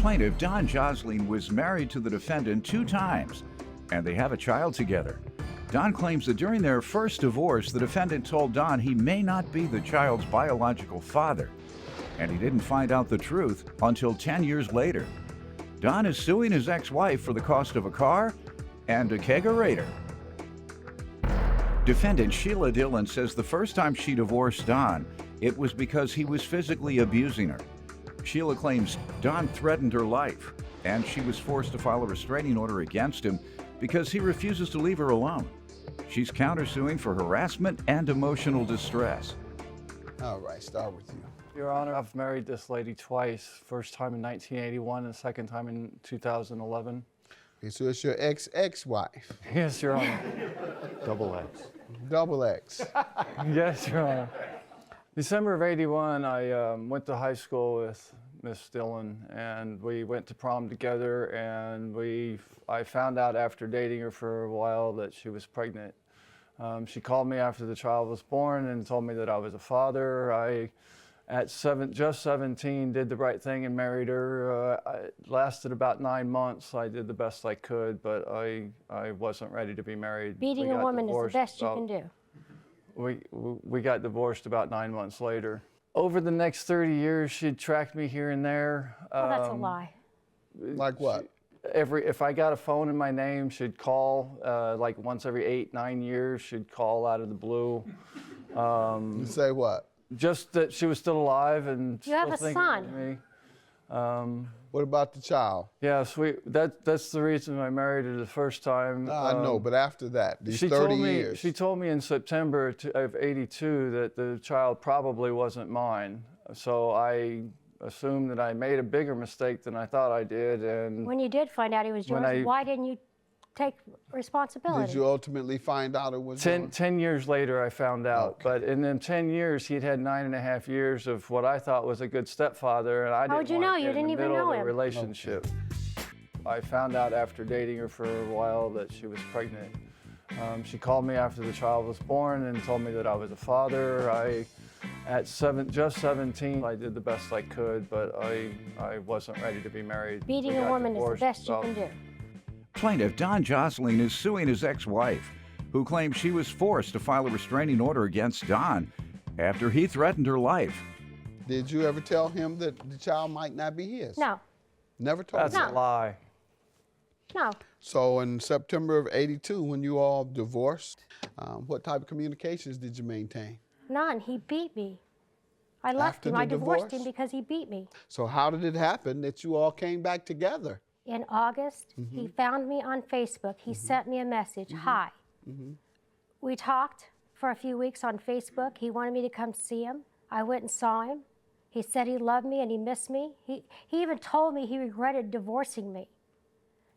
Plaintiff Don Josling was married to the defendant 2 times, and they have a child together. Don claims that during their first divorce, the defendant told Don he may not be the child's biological father, and he didn't find out the truth until 10 years later. Don is suing his ex-wife for the cost of a car and a kegerator. Defendant Sheila Dillon says the first time she divorced Don, it was because he was physically abusing her. Sheila claims Don threatened her life, and she was forced to file a restraining order against him because he refuses to leave her alone. She's countersuing for harassment and emotional distress. All right, start with you. Your Honor, I've married this lady twice. First time in 1981 and second time in 2011. Okay, so it's your ex-wife. Yes, Your Honor. Double X. Double X. Yes, Your Honor. December of 81, I went to high school with Miss Dillon, and we went to prom together, and I found out after dating her for a while that she was pregnant. She called me after the child was born and told me that I was a father. I, just 17, did the right thing and married her. It lasted about 9 months. I did the best I could, but I wasn't ready to be married. Beating a woman is the best you can do. We got divorced about 9 months later. Over the next 30 years, she'd tracked me here and there. Oh, that's a lie. Like what? If I got a phone in my name, she'd call like once every 8, 9 years. She'd call out of the blue. You say what? Just that she was still alive and you have a thinking son. of me. What about the child? Yes, that's the reason I married her the first time. No, I know, but after that, these 30 years. She told me in September of 82 that the child probably wasn't mine. So I assumed that I made a bigger mistake than I thought I did. And when you did find out he was yours, why didn't you take responsibility? Did you ultimately find out it was yours? 10 years later, I found out. Okay. But in them 10 years, he'd had 9.5 years of what I thought was a good stepfather, and I didn't want to get in the middle of the relationship. Okay. I found out after dating her for a while that she was pregnant. She called me after the child was born and told me that I was a father. Just 17, I did the best I could, but I wasn't ready to be married. Beating a woman is the best you can do. Plaintiff Don Josling is suing his ex-wife, who claims she was forced to file a restraining order against Don after he threatened her life. Did you ever tell him that the child might not be his? No. Never told him? That's a lie. No. So in September of 82, when you all divorced, what type of communications did you maintain? None. He beat me. I left him. I divorced him because he beat me. So how did it happen that you all came back together? In August, he found me on Facebook. He sent me a message, hi. We talked for a few weeks on Facebook. He wanted me to come see him. I went and saw him. He said he loved me and he missed me. He even told me he regretted divorcing me.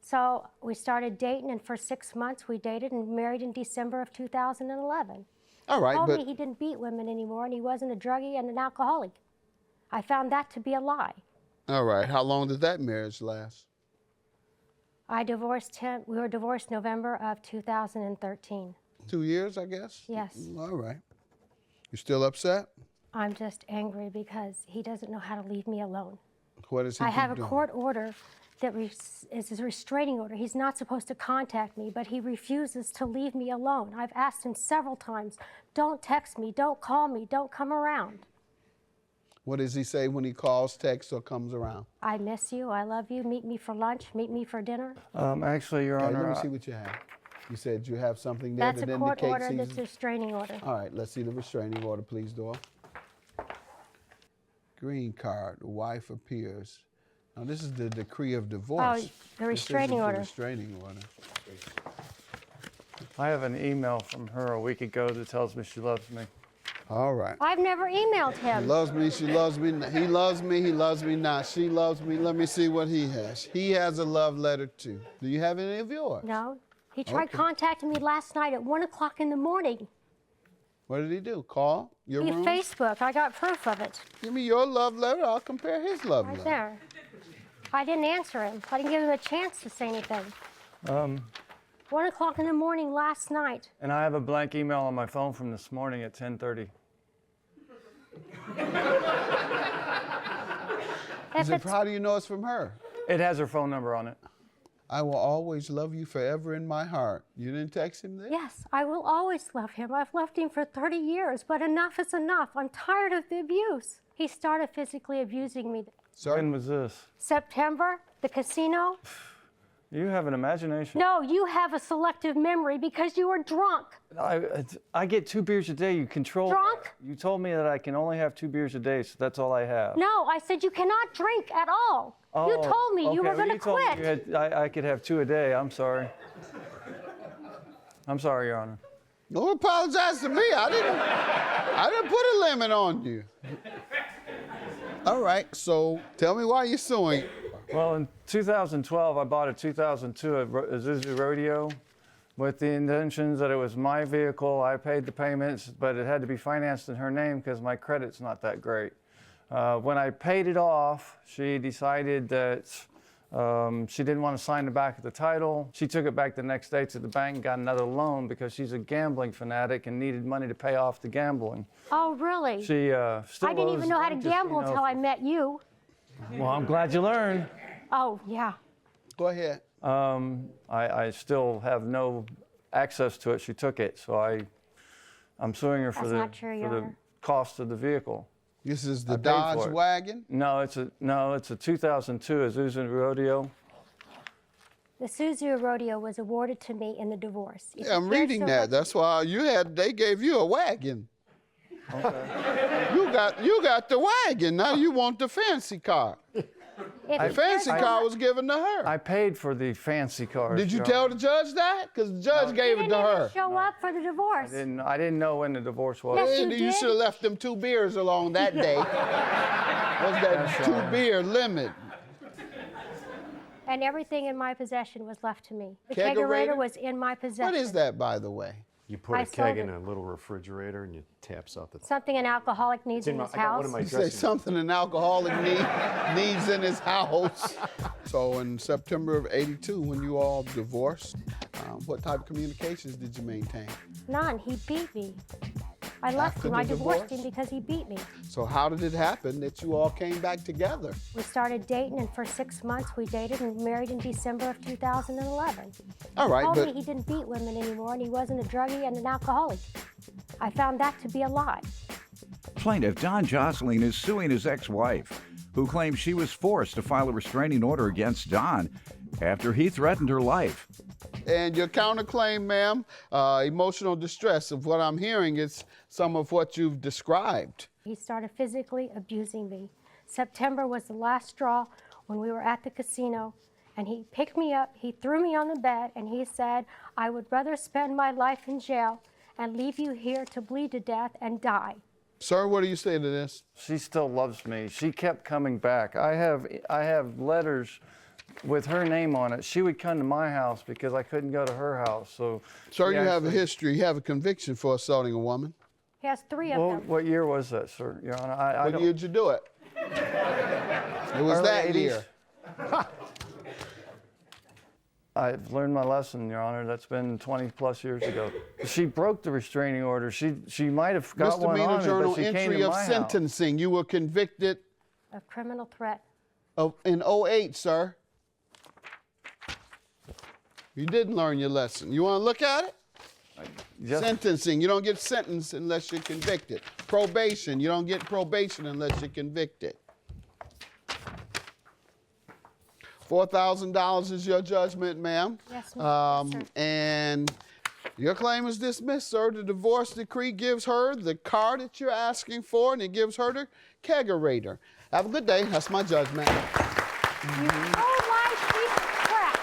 So we started dating, and for 6 months we dated and married in December of 2011. All right, He told me he didn't beat women anymore and he wasn't a druggie and an alcoholic. I found that to be a lie. All right, how long did that marriage last? I divorced him. We were divorced November of 2013. 2 years, I guess? Yes. All right. You still upset? I'm just angry because he doesn't know how to leave me alone. What is he I have a doing? court order that is a restraining order. He's not supposed to contact me, but he refuses to leave me alone. I've asked him several times, don't text me, don't call me, don't come around. What does he say when he calls, texts, or comes around? I miss you, I love you, meet me for lunch, meet me for dinner. Actually, Your Honor, Let me see what you have. You said you have something there That's that a court indicates order, that's a restraining order. All right, let's see the restraining order, please, Dora. Green card, the wife appears. Now, this is the decree of divorce. Oh, the restraining order. The restraining order. I have an email from her a week ago that tells me she loves me. All right. I've never emailed him. He loves me, she loves me, he loves me, he loves me not. She loves me. Let me see what he has. He has a love letter too. Do you have any of yours? No. He tried contacting me last night at 1 o'clock in the morning. What did he do? Call your room? Facebook. I got proof of it. Give me your love letter. I'll compare his love letter. Right there. I didn't answer him. I didn't give him a chance to say anything. 1 o'clock in the morning last night. And I have a blank email on my phone from this morning at 10:30. How do you know it's from her? It has her phone number on it. I will always love you forever in my heart. You didn't text him that? Yes, I will always love him. I've loved him for 30 years, but enough is enough. I'm tired of the abuse. He started physically abusing me. When was this? September, the casino. You have an imagination. No, you have a selective memory because you were drunk. I get 2 beers a day. You control. Drunk? You told me that I can only have 2 beers a day, so that's all I have. No, I said you cannot drink at all. You told me you were going to quit. I could have 2 a day. I'm sorry. I'm sorry, Your Honor. Don't apologize to me. I didn't put a limit on you. All right, so tell me why you're suing. Well, in 2012, I bought a 2002 Abusive rodeo with the intentions that it was my vehicle. I paid the payments, but it had to be financed in her name because my credit's not that great. When I paid it off, she decided that she didn't want to sign the back of the title. She took it back the next day to the bank and got another loan because she's a gambling fanatic and needed money to pay off the gambling. Oh, really? She still I didn't even know how to owes gamble casino. until I met you. Well, I'm glad you learned. Oh, yeah. Go ahead. I still have no access to it. She took it, so I'm suing her for That's the not true, Your Honor. cost of the vehicle. This is the I paid Dodge for it. wagon? No, it's a 2002 Azusa rodeo. The Suzu rodeo was awarded to me in the divorce. Yeah, I'm reading that. That's why they gave you a wagon. Okay. You got the wagon. Now you want the fancy car. The fancy car was given to her. I paid for the fancy car. Did you tell the judge that? Because the judge gave it to her. Show up for the divorce. I didn't know when the divorce was. Yes, you You did. should have left them 2 beers along that day. What's that That's right. 2-beer limit? And everything in my possession was left to me. The Kegerator? kegerator was in my possession. What is that, by the way? You put I a keg sold in it. a little refrigerator and you tap something. Something an alcoholic needs It's in his I got one house. of my You say dressing. something an alcoholic needs in his house. So in September of '82, when you all divorced, what type of communications did you maintain? None. He beat me. I left After him. the I divorced divorce? him because he beat me. So how did it happen that you all came back together? We started dating, and for 6 months we dated and married in December of 2011. All right, He told me but he didn't beat women anymore, and he wasn't a druggie and an alcoholic. I found that to be a lie. Plaintiff Don Jocelyn is suing his ex-wife, who claims she was forced to file a restraining order against Don after he threatened her life. and your counterclaim, ma'am, emotional distress. Of what I'm hearing, it's some of what you've described. He started physically abusing me. September was the last straw when we were at the casino, and he picked me up, he threw me on the bed, and he said, "I would rather spend my life in jail and leave you here to bleed to death and die." Sir, what do you say to this? She still loves me. She kept coming back. I have letters with her name on it. She would come to my house because I couldn't go to her house. So, Sir, she you have a actually- history. You have a conviction for assaulting a woman. He has 3 of Well, them. what year was that, sir? Your Honor, I What don't. year did you do it? It was Early that 80s. year. I've learned my lesson, Your Honor. That's been 20 plus years ago. She broke the restraining order. She might have got one Misdemeanor on me, journal but she came entry to of my house. sentencing. You were convicted A criminal threat. in 08, sir. You didn't learn your lesson. You want to look at it? Yes. Sentencing. You don't get sentenced unless you're convicted. Probation. You don't get probation unless you're convicted. $4,000 is your judgment, ma'am. Yes, ma'am. Yes, sir. And your claim is dismissed, sir. The divorce decree gives her the car that you're asking for, and it gives her the kegerator. Have a good day. That's my judgment. You oh-my piece of crap.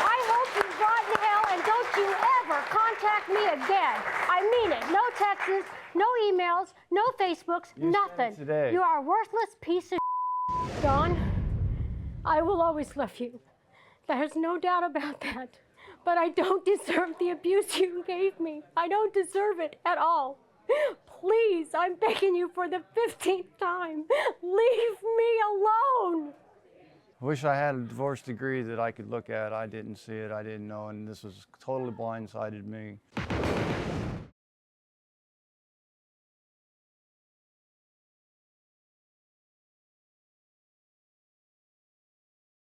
I hope you rot in hell and don't you ever contact me again. I mean it. No texts, no emails, no Facebooks, nothing. today. You are a worthless piece of Don, I will always love you. There's no doubt about that. But I don't deserve the abuse you gave me. I don't deserve it at all. Please, I'm begging you for the 15th time. Leave me alone. I wish I had a divorce degree that I could look at. I didn't see it. I didn't know, and this was totally blindsided me.